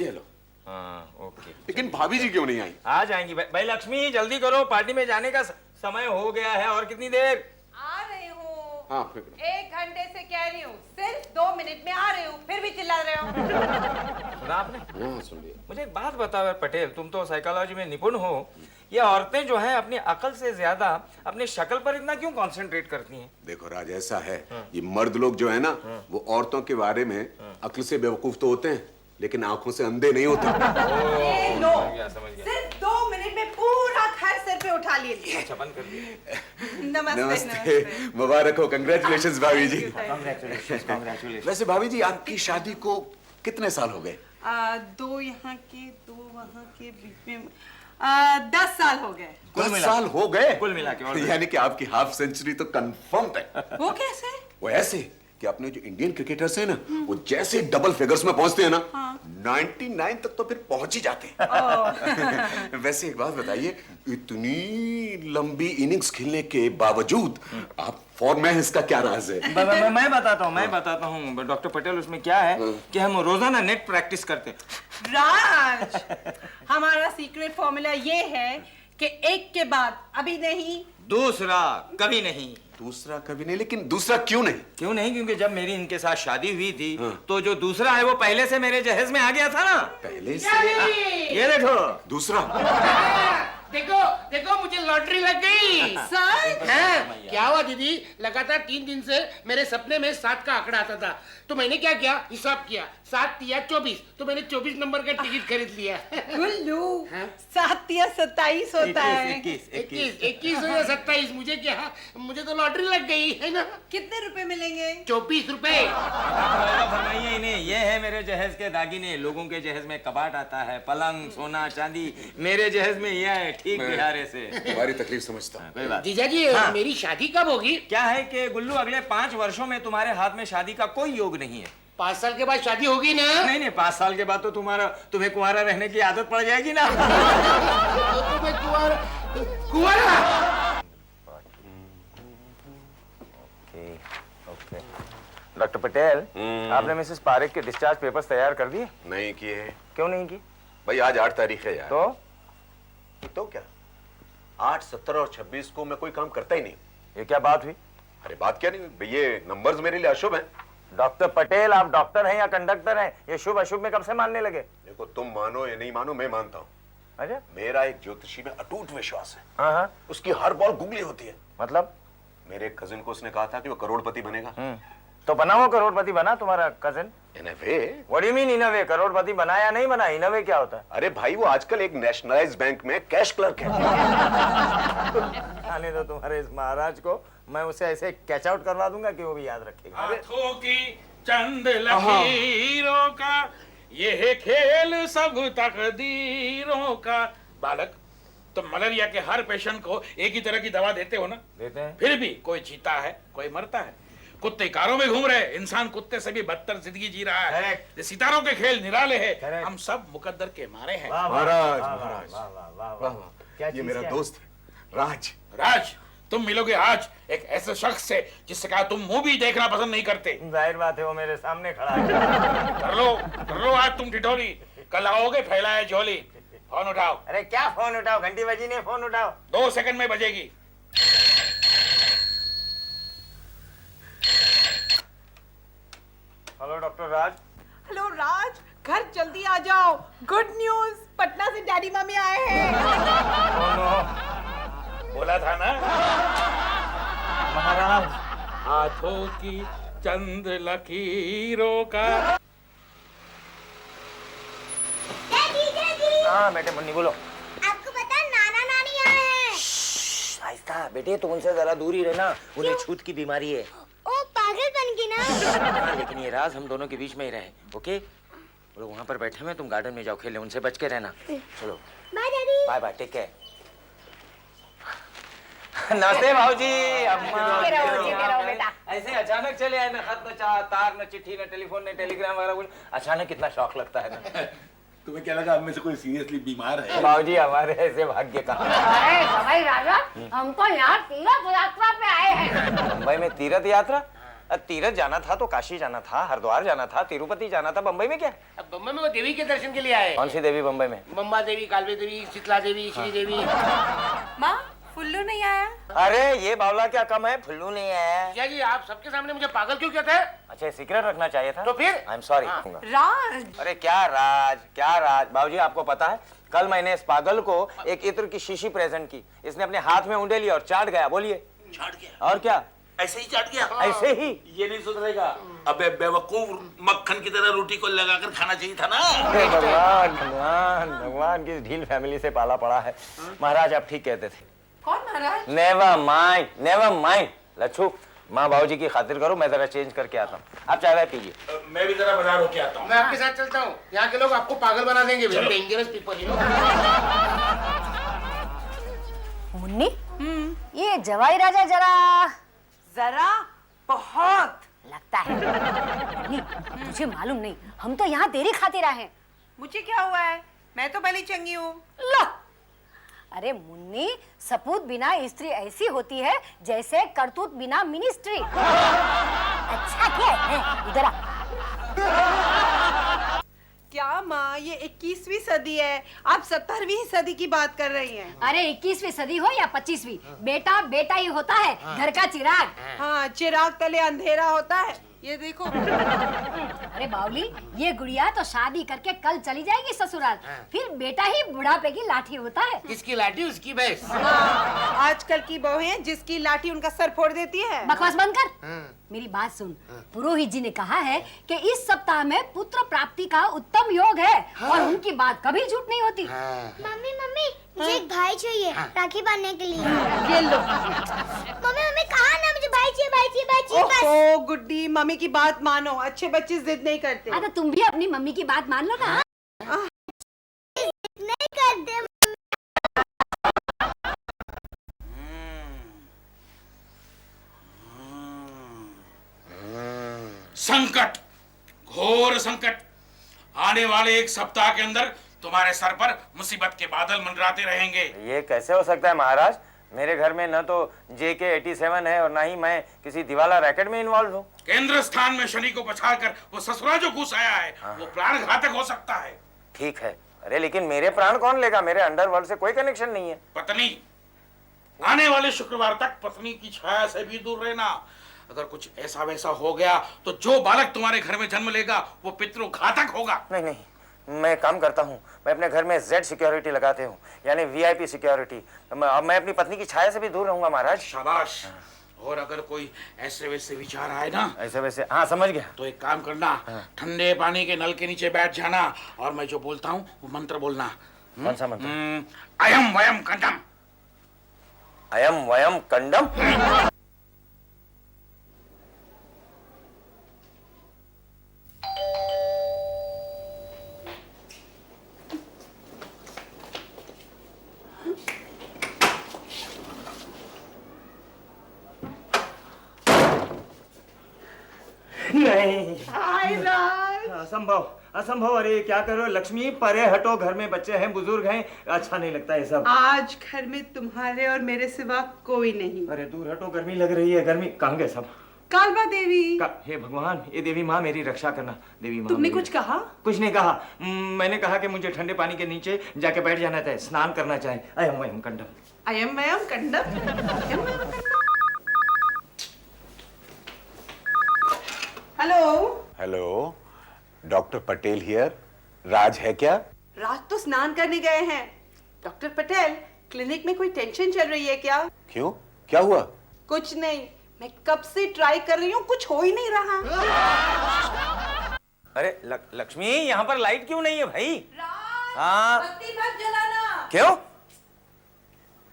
ये लो। हाँ ओके। लेकिन भाभी जी क्यों नहीं आई? आ जाएंगी भाई लक्ष्मी, जल्दी करो, पार्टी में जाने का समय हो गया है। और कितनी देर? आ रही हूँ। हाँ 1 घंटे से कह रही हूँ, सिर्फ 2 मिनट में आ रही हूँ, फिर भी चिल्ला रहे हो। सुना आपने? हाँ सुन लिया। मुझे एक बात बताओ यार पटेल, तुम तो साइकोलॉजी में निपुण हो, ये औरतें जो हैं अपनी अकल से ज्यादा अपनी शक्ल पर इतना क्यों कंसंट्रेट करती हैं? देखो राज, ऐसा है ये मर्द लोग जो है ना वो औरतों के बारे में अक्ल से बेवकूफ तो होते हैं लेकिन आंखों से अंधे नहीं होते। ये लो, समझ गया। सिर्फ 2 मिनट में पूरा घर सिर पे उठा लिए। अच्छा बंद कर दिया। नमस्ते नमस्ते, मुबारक हो, कंग्रेचुलेशंस भाभी जी। कांग्रेचुलेशन। वैसे भाभी जी आपकी शादी को कितने साल हो गए? 2 यहाँ के 2 वहाँ के बीच में 10 साल हो गए। 10 साल हो गए कुल मिला के। और यानी कि आपकी हाफ सेंचुरी तो कंफर्म है। वो कैसे? वो ऐसे कि अपने जो इंडियन क्रिकेटर्स हैं ना वो जैसे डबल फिगर्स में पहुंचते हैं ना 99 तक तो फिर पहुंच ही जाते हैं। वैसे एक बात बताइए, इतनी लंबी इनिंग्स खेलने के बावजूद आप फॉर्म में हैं, इसका क्या राज है? मैं बताता हूँ डॉक्टर पटेल। उसमें क्या है कि हम रोजाना नेट प्रैक्टिस करते हैं। राज, हमारा सीक्रेट फॉर्मूला ये है कि एक के बाद अभी नहीं, दूसरा कभी नहीं। दूसरा कभी नहीं? लेकिन दूसरा क्यों नहीं? क्यों नहीं? क्योंकि जब मेरी इनके साथ शादी हुई थी तो जो दूसरा है वो पहले से मेरे जहेज में आ गया था ना। पहले से? ये देखो दूसरा। देखो देखो मुझे लॉटरी लग गई। सर हाँ, क्या हुआ दीदी? लगातार 3 दिन से मेरे सपने में 7 का आंकड़ा आता था, तो मैंने क्या किया, हिसाब किया, 7 या 24, तो मैंने 24 नंबर का टिकट खरीद लिया। गुल्लू, 7 या 27 होता है। 21 हो या 27, मुझे क्या, मुझे तो लॉटरी लग गई है ना। कितने रुपए मिलेंगे? 24 रुपए। फरमाइए इन्हें, ये है मेरे जहेज के दागिने। लोगों के जहेज में कबाट आता है, पलंग, सोना, चांदी। मेरे जहेज में यह है, ठीक बिहारे से। तुम्हारी तकलीफ समझता हूँ। कोई बात। जीजा जी, मेरी शादी कब होगी? क्या है कि गुल्लू अगले 5 वर्षों में तुम्हारे हाथ में शादी का कोई योग नहीं है। 5 साल के बाद शादी होगी ना? नहीं 5 साल के बाद तो तुम्हें कुंवारा रहने की आदत पड़ जाएगी ना। तो मैं कुंवारा। डॉक्टर पटेल, आपने मिसेस पारेख के डिस्चार्ज पेपर्स तैयार कर दिए? नहीं किए हैं। क्यों नहीं की? भाई आज 8 तारीख है यार। तो क्या 8, 17 और 26 को मैं कोई काम करता ही नहीं। ये क्या बात हुई? अरे बात क्या नहीं, ये नंबर्स मेरे लिए अशुभ हैं। डॉक्टर पटेल, आप डॉक्टर हैं या कंडक्टर हैं? ये शुभ अशुभ में कब से मानने लगे? देखो तुम मानो या नहीं मानो, मैं मानता हूँ। अच्छा, मेरा एक ज्योतिषी में अटूट विश्वास है। हाँ। उसकी हर बॉल गुगली होती है। मतलब? मेरे कजिन को उसने कहा था कि वो करोड़पति बनेगा। तो बना वो करोड़पति बना तुम्हारा cousin? In a way. What do you mean in a way? करोड़पति बना या नहीं बना? इन अ वे क्या होता है? अरे भाई वो आजकल एक नेशनलाइज्ड बैंक में कैश क्लर्क है। आने दो तुम्हारे इस महाराज को, मैं उसे ऐसे कैच आउट करवा दूंगा कि वो भी याद रखेगा। हाथों की चंद लकीरों का ये है खेल सब तकदीरों का। बालक, तुम मलेरिया के हर पेशेंट को एक ही तरह की दवा देते हो ना? देते हैं। फिर भी कोई जीता है, कोई मरता है। कुत्ते कारों में घूम रहे, इंसान कुत्ते से भी बदतर जिंदगी जी रहा है। ये सितारों के खेल निराले हैं। हम सब मुकद्दर के मारे हैं। महाराज महाराज, ये मेरा दोस्त है राज। राज, तुम मिलोगे आज एक ऐसे शख्स से जिससे कहा तुम मूवी देखना पसंद नहीं करते। जाहिर बात है, वो मेरे सामने खड़ा है। कर लो आज तुम ठिठोली, कल आओगे फैलाए झोली। फोन उठाओ। अरे क्या फोन उठाओ? घंटी बजी नहीं, फोन उठाओ। 2 सेकंड में बजेगी। हेलो डॉक्टर राज। हेलो राज, घर जल्दी आ जाओ। गुड न्यूज, पटना से डैडी मम्मी आए हैं। बोला था ना महाराज। हाथों की चंद लकीरों का। हाँ बेटे मुन्नी बोलो। आपको पता है नाना नानी आए हैं। आहिस्ता बेटे, तुम उनसे जरा दूर ही रहना, उन्हें छूत की बीमारी है। ओ पागल बन गई ना। हाँ, लेकिन ये राज हम दोनों के बीच में ही रहे, ओके? वो लोग वहाँ पर बैठे हुए, तुम गार्डन में जाओ खेलने, उनसे बच के रहना। चलो bye daddy. Bye bye, take care. नमस्ते भाऊजी। अम्मा बेटा। ऐसे अचानक चले आए, न खत न तार न चिट्ठी न टेलीफोन न टेलीग्राम वगैरह कुछ। अचानक कितना शौक लगता है ना। तुम्हें क्या लगा हम में से कोई सीरियसली बीमार है? भाऊजी हमारे ऐसे भाग्य का। अरे सवाई राजा, हम तो यहाँ तीर्थ यात्रा पे आए हैं। मुंबई में तीर्थ यात्रा? तीरथ जाना था तो काशी जाना था, हरिद्वार जाना था, तिरुपति जाना था, बम्बई में क्या? अब बम्बई में वो देवी के दर्शन के लिए आए। कौन सी देवी बम्बई में? बम्बा देवी, कालवे देवी, शीतला देवी, श्री देवी। माँ फुल्लू नहीं आया? अरे ये बावला क्या कम है, फुल्लू नहीं है। क्या जी आप सबके सामने मुझे पागल क्यों कहते हैं? अच्छा सीक्रेट रखना चाहिए था। तो फिर? आई एम सॉरी। राज अरे क्या राज, क्या राज। बाबूजी आपको पता है कल मैंने इस पागल को एक इत्र की शीशी प्रेजेंट की, इसने अपने हाथ में ऊँटे लिया और चाट गया। बोलिए चाट गया? और क्या? ऐसे ही चाट गया? ऐसे ही। ये नहीं सुधरेगा। अबे बेवकूफ, मक्खन की तरह रोटी को लगाकर खाना चाहिए था ना। अरे भगवान भगवान भगवान की ढील फैमिली से पाला पड़ा है। महाराज आप ठीक कहते थे। कौन महाराज? नेवर माइंड लच्छू, माँ बाबूजी की खातिर करो, मैं जरा चेंज करके आता हूँ। आप चाय वाय पीजिए। मैं भी जरा बाजार होके आता हूँ। मैं आपके साथ चलता हूँ, यहाँ के लोग आपको पागल बना देंगे। Dangerous people you know. Munni, ये जवाई राजा जरा बहुत लगता है। मुन्नी, तुझे मालूम नहीं, हम तो यहाँ तेरी खातिर आए हैं। मुझे क्या हुआ है? मैं तो भली चंगी हूँ। लो, अरे मुन्नी, सपूत बिना स्त्री ऐसी होती है जैसे करतूत बिना मिनिस्ट्री। अच्छा क्या है, इधर आ। क्या माँ, ये 21वीं सदी है, आप 17वीं सदी की बात कर रही हैं। अरे 21वीं सदी हो या 25वीं, बेटा बेटा ही होता है, घर का चिराग। हाँ, चिराग तले अंधेरा होता है। ये देखो। अरे बावली, ये गुड़िया तो शादी करके कल चली जाएगी ससुराल, फिर बेटा ही बुढ़ापे की लाठी होता है। किसकी लाठी उसकी भैंस। हाँ, आजकल की बहुएं जिसकी लाठी उनका सर फोड़ देती है। बकवास बंद कर। मेरी बात सुन, पुरोहित जी ने कहा है कि इस सप्ताह में पुत्र प्राप्ति का उत्तम योग है और उनकी बात कभी झूठ नहीं होती। मम्मी मम्मी मुझे एक भाई चाहिए राखी बांधने के लिए। ये लो। मम्मी मम्मी कहा ना मुझे भाई चाहिए भाई चाहिए भाई चाहिए बस। ओहो गुड्डी, मम्मी की बात मानो, अच्छे बच्चे जिद नहीं करते। हाँ, तो तुम भी अपनी मम्मी की बात मान लो ना। नहीं करते। संकट, घोर संकट। आने वाले एक सप्ताह के अंदर तुम्हारे सर पर मुसीबत के बादल मंडराते रहेंगे। ये कैसे हो सकता है महाराज? मेरे घर में न तो JK-87 है और ना ही मैं किसी दिवाला रैकेट में इन्वॉल्व हूँ। केंद्र स्थान में शनि को पछाड़कर वो ससुरा जो घुस आया है वो प्राण घातक हो सकता है। ठीक है, अरे लेकिन मेरे प्राण कौन लेगा? मेरे अंडरवर्ल्ड से कोई कनेक्शन नहीं है। पत्नी, आने वाले शुक्रवार तक पत्नी की छाया से भी दूर रहना। अगर कुछ ऐसा वैसा हो गया तो जो बालक तुम्हारे घर में जन्म लेगा वो पितृ घातक होगा। नहीं नहीं, मैं काम करता हूँ, मैं अपने घर में Z सिक्योरिटी लगाते हूँ, यानी VIP सिक्योरिटी। मैं अपनी पत्नी की छाया से भी दूर रहूंगा महाराज। शाबाश। और अगर कोई ऐसे वैसे विचार आए ना, ऐसे वैसे, हाँ समझ गया। तो एक काम करना, ठंडे पानी के नल के नीचे बैठ जाना और मैं जो बोलता हूँ वो मंत्र बोलना। कौन सा मंत्र? अयम वयम कंडम। अयम वयम कंडम। नहीं, हाय राज। असंभव असंभव। अरे क्या करो लक्ष्मी, परे हटो, घर में बच्चे हैं, बुजुर्ग हैं, अच्छा नहीं लगता ये सब। आज घर में तुम्हारे और मेरे सिवा कोई नहीं। अरे दूर हटो, गर्मी लग रही है। गर्मी कहाँ गए सब? कालबा देवी। हे भगवान, ये देवी माँ मेरी रक्षा करना। देवी माँ तुमने मेरी- कुछ कहा? कुछ नहीं कहा। मैंने कहा कि मुझे ठंडे पानी के नीचे जाके बैठ जाना चाहिए, स्नान करना चाहिए। अयम वयम कंडम। अयम वयम कंडम। Hello. Hello, doctor Patel here. Raj है क्या? राज तो स्नान करने गए हैं। डॉक्टर पटेल, क्लिनिक में कोई टेंशन चल रही है क्या? क्यों, क्या हुआ? कुछ नहीं, मैं कब से ट्राई कर रही हूँ, कुछ हो ही नहीं रहा। अरे लक्ष्मी, यहाँ पर लाइट क्यों नहीं है भाई? राज, हाँ। बत्ती मत जलाना। क्यों?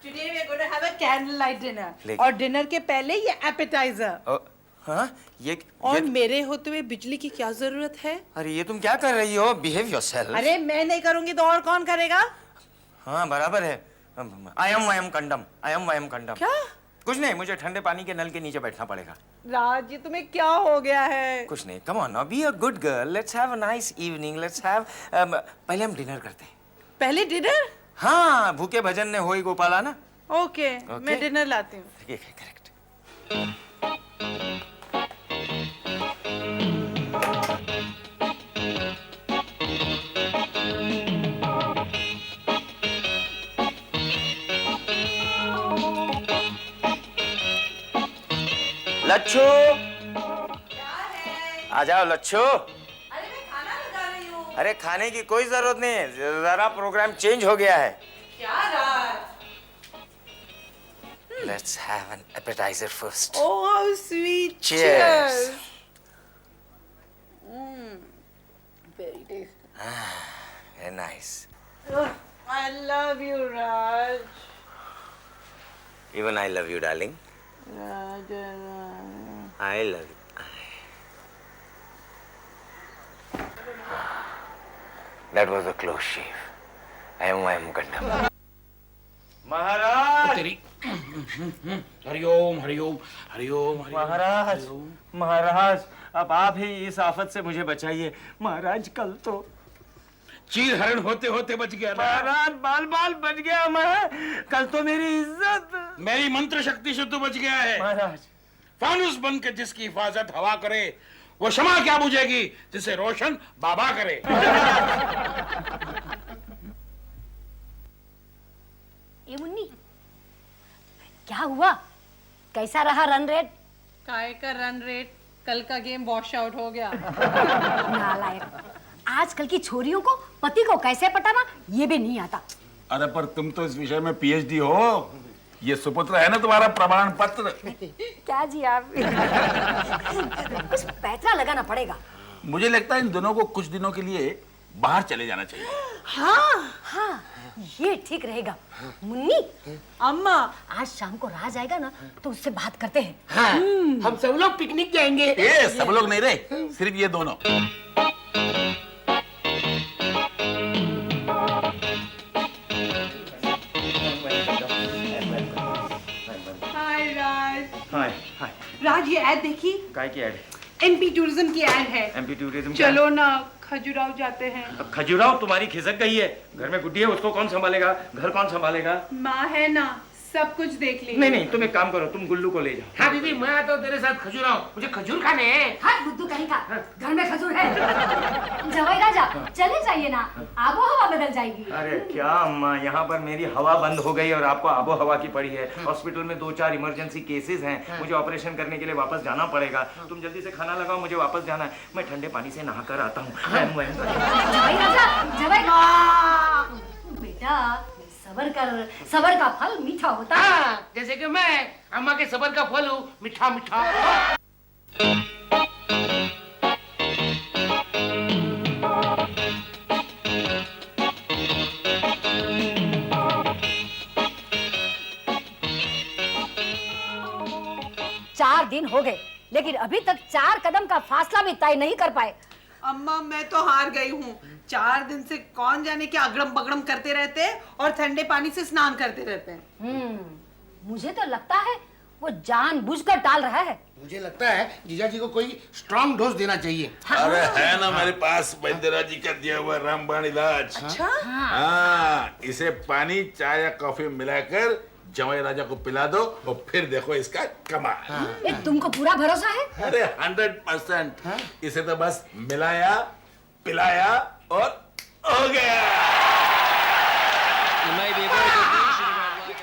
Today we are going to have a candlelight dinner. लेकिन- और डिनर के पहले ये एपेटाइजर। हाँ, और मेरे होते हुए बिजली की क्या जरूरत है? अरे ये तुम क्या कर रही हो? Behave yourself. अरे मैं नहीं करूंगी तो और कौन करेगा? हाँ बराबर है। अयम वयम कंडम, अयम वयम कंडम। क्या? कुछ नहीं, मुझे ठंडे पानी के नल के नीचे बैठना पड़ेगा। राज, ये तुम्हें क्या हो गया है? कुछ नहीं, come on, be a good girl, let's have a nice evening, let's have पहले हम डिनर करते हैं। पहले डिनर? हाँ, भूखे भजन ने होई गोपाला ना। ओके, मैं डिनर लाती हूँ। ठीक है, करेक्ट। लच्छू, आ जाओ लच्छू। अरे मैं खाना लगा रही हूँ। अरे खाने की कोई जरूरत नहीं है, जरा प्रोग्राम चेंज हो गया है। क्या राज? Let's have an appetizer first. Oh, how sweet. Cheers. Very tasty. Very nice. I love you, Raj. Even I love you, darling. Raj. I love you. That was a close shave. I am Gandham. महाराज, तेरी हरिओम हरिओम हरिओम महाराज, महाराज, अब आप ही इस आफत से मुझे बचाइए। महाराज कल तो चीर हरण होते होते बच गया ना। महाराज बाल बाल बच गया मैं, कल तो मेरी इज्जत। मेरी मंत्र शक्ति से तो बच गया है। महाराज फानुस बन के जिसकी हिफाजत हवा करे, वो क्षमा क्या बुझेगी जिसे रोशन बाबा करे। ए मुन्नी, क्या हुआ? कैसा रहा रन रेट? काय का रन रेट? कल का गेम वॉश आउट हो गया। नालायक, आजकल की छोरियों को पति को कैसे पटाना ये भी नहीं आता। अरे पर तुम तो इस विषय में पीएचडी हो, ये सुपुत्र है ना तुम्हारा प्रमाण पत्र। क्या जी आप कुछ पैतरा लगाना पड़ेगा। मुझे लगता है इन दोनों को कुछ दिनों के लिए बाहर चले जाना चाहिए। हाँ हाँ, ये ठीक रहेगा। मुन्नी, अम्मा, आज शाम को राज आएगा ना तो उससे बात करते हैं। हाँ, हम सब लोग पिकनिक जाएंगे। ये सब लोग नहीं रहे, सिर्फ ये दोनों। हाय राज। हाय हाय। राज, ये ऐड देखी? काय की ऐड? एमपी टूरिज्म की ऐड है। MP tourism? चलो ना, खजुराहो जाते हैं। खजुराहो तुम्हारी खिसक गई है, घर में गुड्डी है, उसको कौन संभालेगा? घर कौन संभालेगा? माँ है ना, सब कुछ देख लेंगे। नहीं नहीं, तुम एक काम करो, तुम गुल्लू को ले जाओ। हाँ दीदी, मैं आता हूँ तेरे साथ खजूराहो, मुझे खजूर खाने हैं। हट बुद्धू कहीं का, घर में खजूर है। जवाई राजा, चले जाइए ना, आबो हवा बदल जाएगी। अरे क्या अम्मा, यहाँ पर मेरी हवा बंद हो गई और आपको आबो हवा की पड़ी है। हॉस्पिटल में 2-4 इमरजेंसी केसेस हैं, मुझे ऑपरेशन करने के लिए वापस जाना पड़ेगा। तुम जल्दी से खाना लगाओ, मुझे वापस जाना है। मैं ठंडे पानी से नहाकर आता हूँ। जवाई राजा, जवाई बेटा, सबर कर, सबर का फल मीठा होता है। हाँ, जैसे कि मैं अम्मा के सबर का फल हूँ, मीठा मीठा। 4 दिन हो गए, लेकिन अभी तक 4 कदम का फासला भी तय नहीं कर पाए। अम्मा, मैं तो हार गई हूँ। 4 दिन से कौन जाने क्या अगड़म बगड़म करते रहते हैं और ठंडे पानी से स्नान करते रहते हैं। मुझे तो लगता है वो जानबूझकर टाल रहा है। मुझे लगता है जीजा जी को कोई स्ट्रॉन्ग डोज देना चाहिए। अरे है ना मेरे पास वैद्यराज जी का दिया हुआ रामबाण इलाज। अच्छा? हाँ, इसे पानी, चाय या कॉफी मिलाकर जवाई राजा को पिला दो और फिर देखो इसका कमाल। ये तुमको पूरा भरोसा है? अरे 100%। इसे तो बस मिलाया, पिलाया और हो गया।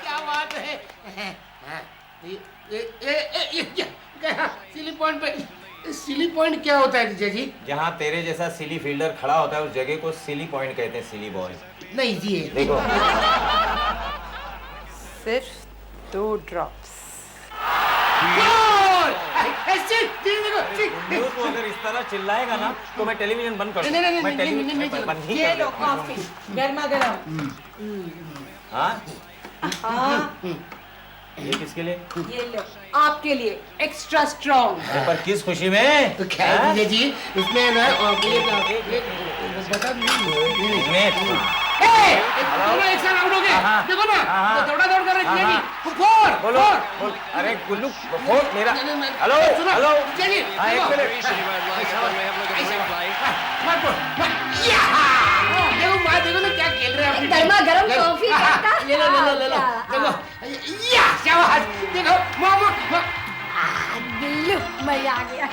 क्या बात है? सिली पॉइंट पे, सिली पॉइंट क्या होता है जीजा जी? जहाँ तेरे जैसा सिली फील्डर खड़ा होता है उस जगह को सिली पॉइंट कहते हैं, सिली बॉय। नहीं जी, देखो सिर्फ 2 ड्रॉप्स। तो अगर इस तरह चिल्लाएगा ना तो मैं टेलीविजन बंद कर दूंगा। मैं टेलीविजन बंद ही ये कर लो दूंगा। कॉफी, गर्मा गर्म। हाँ, हाँ, ये किसके लिए? ये लो आपके लिए, एक्स्ट्रा स्ट्रॉन्ग। पर किस खुशी में? तो क्या है जीजा जी, इसमें ना बता दोनों एक साथ आउट हो गए। देखो ना, तो दौड़ा दौड़ कर रहे जीजा जी। फोर, बोलो, फोर। बोल। अरे गुल्लू, फोन मेरा। हेलो, सुनो, हेलो। जीजा जी, हाँ, एक देखो। मिनट। मत बोल, मत। या! देखो माँ, देखो ना क्या खेल रहे हैं अपनी। गर्मा गर्म कॉफी का। ले लो, ले लो, ले लो। देखो, या! शाबाश। देखो, मामा, बिल्लू, मजा आ गया।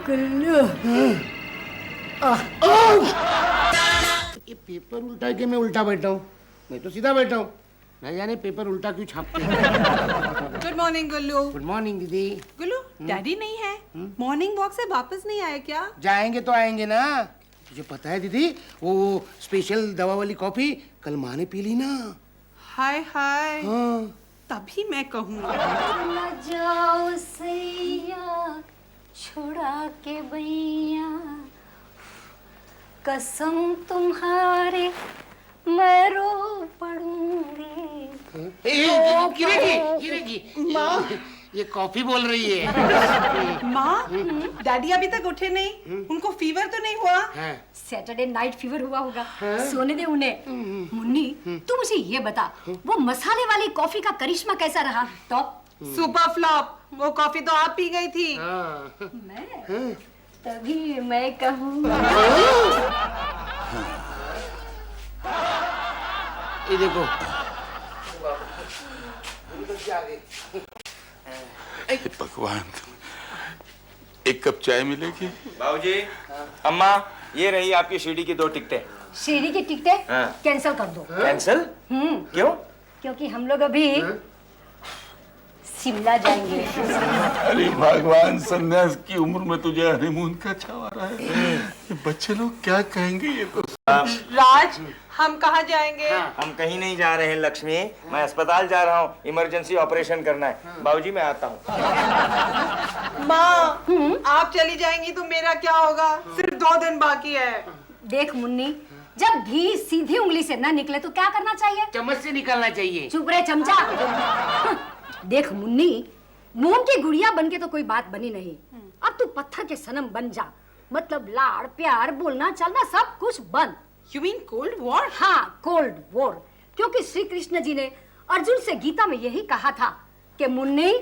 गुल्लू। उल्टा है कि मैं उल्टा बैठा हूँ? मैं तो सीधा बैठा हूँ। न जाने पेपर उल्टा क्यों छापते हैं। गुड मॉर्निंग गुल्लू। गुड मॉर्निंग दीदी। गुल्लू, डैडी नहीं है? मॉर्निंग वॉक से वापस नहीं आए क्या? जाएंगे तो आएंगे ना। तुझे पता है दीदी, वो स्पेशल दवा वाली कॉफी कल माँ ने पी ली ना। हाय हाय। हाँ। तभी मैं कहूँ न जाओ सैया छुड़ा के भैया, कसम तुम्हारे मैं रो पड़ूंगी। गिरेगी। माँ, ये कॉफी बोल रही है। माँ, डैडी अभी तक उठे नहीं? उनको फीवर तो नहीं हुआ? सैटरडे नाइट फीवर हुआ होगा। सोने दे उन्हें। मुन्नी, तू मुझे ये बता, वो मसाले वाली कॉफी का करिश्मा कैसा रहा? टॉप? Super flop. वो कॉफी तो आप पी गई थी। मैं? तभी मैं कहूँ। ये देखो। भगवान, एक कप चाय मिलेगी? बाबूजी, अम्मा, ये रही आपकी सीढ़ी की 2 टिकटें। सीढ़ी की टिकटें कैंसिल कर दो। कैंसिल? क्यों? क्योंकि हम लोग अभी शिमला जाएंगे। अरे भगवान, सन्यास की उम्र में तुझे हनीमून का छावा रहा है। ये बच्चे लोग क्या कहेंगे? ये तो राज, हम कहाँ जाएंगे? हम कहीं नहीं जा रहे हैं लक्ष्मी, मैं अस्पताल जा रहा हूँ, इमरजेंसी ऑपरेशन करना है। बाबूजी मैं आता हूँ। माँ, आप चली जाएंगी तो मेरा क्या होगा? सिर्फ 2 दिन बाकी है। देख मुन्नी, जब घी सीधी उंगली से न निकले तो क्या करना चाहिए? चम्मच से निकालना चाहिए। चुप रहे चमचा। देख मुन्नी, मोम की गुड़िया बन के तो कोई बात बनी नहीं। अब तू पत्थर के सनम बन जा। मतलब लाड़ प्यार बोलना चलना सब कुछ बंद। You mean cold war? हाँ, कोल्ड वॉर। क्योंकि श्री कृष्ण जी ने अर्जुन से गीता में यही कहा था कि मुन्नी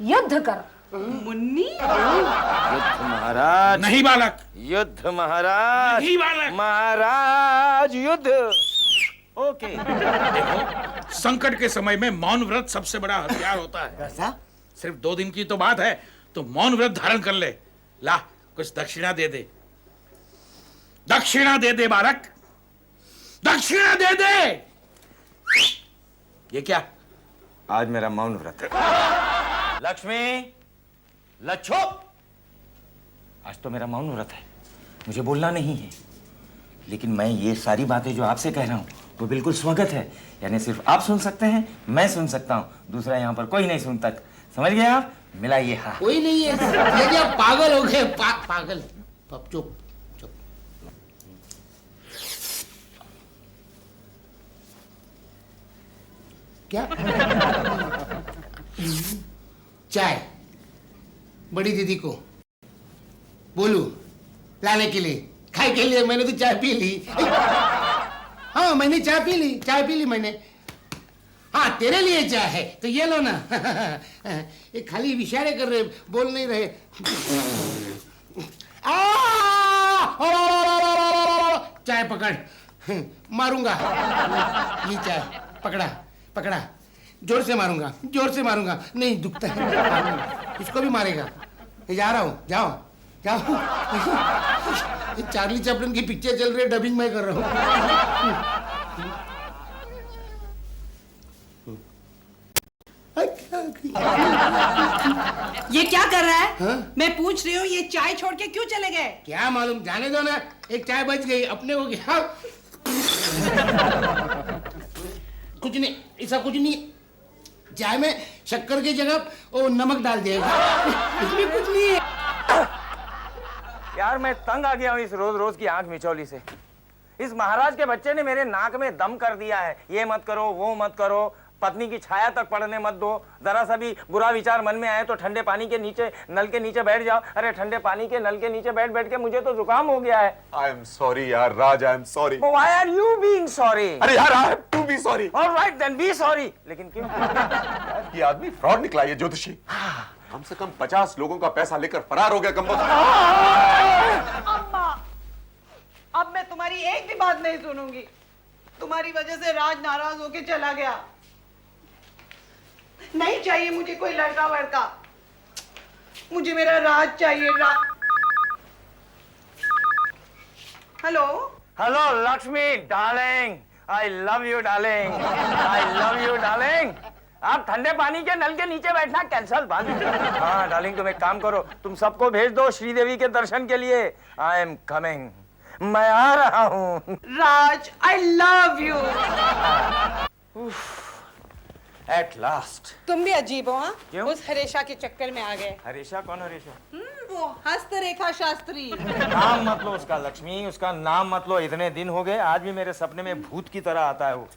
युद्ध कर। मुन्नी? युद्ध महाराज। नहीं बालक। युद्ध महाराज। नहीं बालक। महाराज युद्ध। ओके। देखो, संकट के समय में मौन व्रत सबसे बड़ा हथियार होता है। कैसा? सिर्फ 2 दिन की तो बात है, तो मौन व्रत धारण कर ले। ला, कुछ दक्षिणा दे दे। दक्षिणा दे दे बालक, दक्षिणा दे दे। ये क्या? आज मेरा मौन व्रत है। लक्ष्मी, लच्छो, आज तो मेरा मौन व्रत है, मुझे बोलना नहीं है। लेकिन मैं ये सारी बातें जो आपसे कह रहा हूँ वो बिल्कुल स्वागत है। यानी सिर्फ आप सुन सकते हैं, मैं सुन सकता हूँ, दूसरा यहाँ पर कोई नहीं सुनता। समझ गए आप? मिलाइए। हाँ, कोई नहीं है। ये क्या पागल हो गए? पागल। चुप। क्या? चाय बड़ी दीदी को बोलू लाने के लिए, खाए के लिए। मैंने तो चाय पी ली। हाँ, मैंने चाय पी ली मैंने। हाँ, तेरे लिए चाय है तो ये लो ना। ये खाली इशारे कर रहे, बोल नहीं रहे। चाय पकड़, मारूंगा। ये चाय पकड़ा। जोर से मारूंगा। नहीं दुखता है। इसको भी मारेगा। जा रहा हूँ, जाओ। ये चार्ली चैपलिन की पिक्चर चल रही है, डबिंग मैं कर रहा हूँ। ये क्या कर रहा है? हाँ? मैं पूछ रही हूँ, ये चाय छोड़ के क्यों चले गए? क्या मालूम, जाने दो ना। एक चाय बच गई, अपने हो गया। कुछ नहीं, ऐसा कुछ नहीं। चाय में शक्कर की जगह वो नमक डाल दिया। इसमें कुछ नहीं है। यार मैं तंग आ गया हूँ इस रोज रोज की आंख मिचौली से। इस महाराज के बच्चे ने मेरे नाक में दम कर दिया है। ये मत करो, वो मत करो, पत्नी की छाया तक पड़ने मत दो। जरा सा भी बुरा विचार मन में आए तो ठंडे पानी के नीचे, नल के नीचे बैठ जाओ। अरे ठंडे पानी के नल के नीचे बैठ के मुझे तो जुकाम हो गया है। आई एम सॉरी यार Raj, I am sorry. Why are you being sorry? अरे यार, I have to be sorry. All right then be sorry। लेकिन क्यों? ये आदमी फ्रॉड निकला, ये ज्योतिषी। कम से कम 50 लोगों का पैसा लेकर फरार हो गया। अम्मा, अब मैं तुम्हारी एक भी बात नहीं सुनूंगी। तुम्हारी वजह से राज नाराज होके चला गया। नहीं चाहिए मुझे कोई लड़का वड़का, मुझे मेरा राज चाहिए। Hello hello Lakshmi darling, I love you darling, I love you darling. आप ठंडे पानी के नल के नीचे बैठना कैंसल बंद। हाँ डार्लिंग, तुम एक काम करो, तुम सबको भेज दो श्रीदेवी के दर्शन के लिए। आई एम कमिंग, मैं आ रहा हूँ। Raj, I love you. At last. तुम भी अजीब हो, हाँ? क्यों? उस हरेशा के चक्कर में आ गए। हरेशा? कौन हरेशा? वो हस्तरेखा शास्त्री। नाम मत लो उसका लक्ष्मी, उसका नाम मत लो। इतने दिन हो गए, आज भी मेरे सपने में भूत की तरह आता है वो।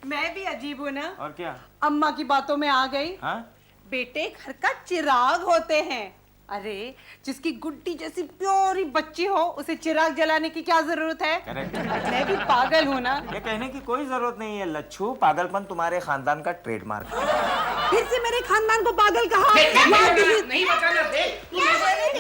मैं भी अजीब हूँ ना? और क्या? अम्मा की बातों में आ गई। हाँ? बेटे घर का चिराग होते हैं। अरे जिसकी गुड्डी जैसी प्योरी बच्ची हो, उसे चिराग जलाने की क्या जरूरत है? करेक्ट। मैं भी पागल हूँ ना? ये कहने की कोई जरूरत नहीं है लच्छू, पागलपन तुम्हारे खानदान का ट्रेडमार्क है। फिर से मेरे खानदान को पागल कहा। नहीं बताना दे।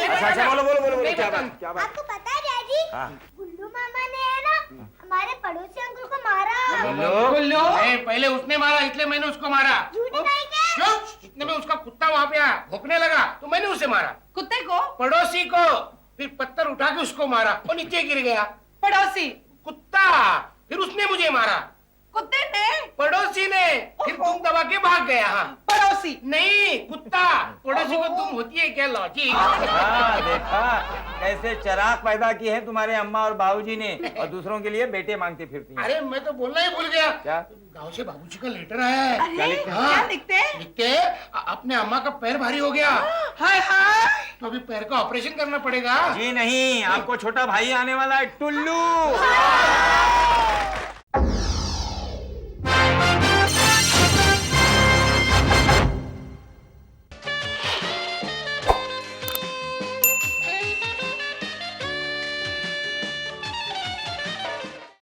अच्छा बोलो बोलो बोलो बोलो, क्या बात क्या बात? आपको पता है डैडी, हाँ। गुल्लू मामा ने है ना हमारे पड़ोसी अंकल को मारा। गुल्लू, पहले उसने मारा, इसलिए मैंने उसको मारा। झूठ नहीं क्या? इतने में उसका कुत्ता वहाँ पे आया, भौंकने लगा, तो मैंने उसे मारा। कुत्ते को? पड़ोसी को। फिर पत्थर उठा के उसको मारा, वो नीचे गिर गया। पड़ोसी? कुत्ता। फिर उसने मुझे मारा। कुत्ते ने? पड़ोसी ने। फिर तुम दबा के भाग गया। हाँ। पड़ोसी नहीं, कुत्ता। पड़ोसी को तुम होती है क्या लॉजिक? हाँ, देखा कैसे चराग पैदा किए हैं तुम्हारे अम्मा और बाबूजी ने, और दूसरों के लिए बेटे मांगती फिरती हैं। अरे मैं तो बोलना ही भूल गया। क्या? गांव से बाबूजी का लेटर आया है। क्या लिखते? लिखते अपने अम्मा का पैर भारी हो गया, हाय हाय। तो अभी पैर का ऑपरेशन करना पड़ेगा। जी नहीं, आपको छोटा भाई आने वाला है, टुल्लू।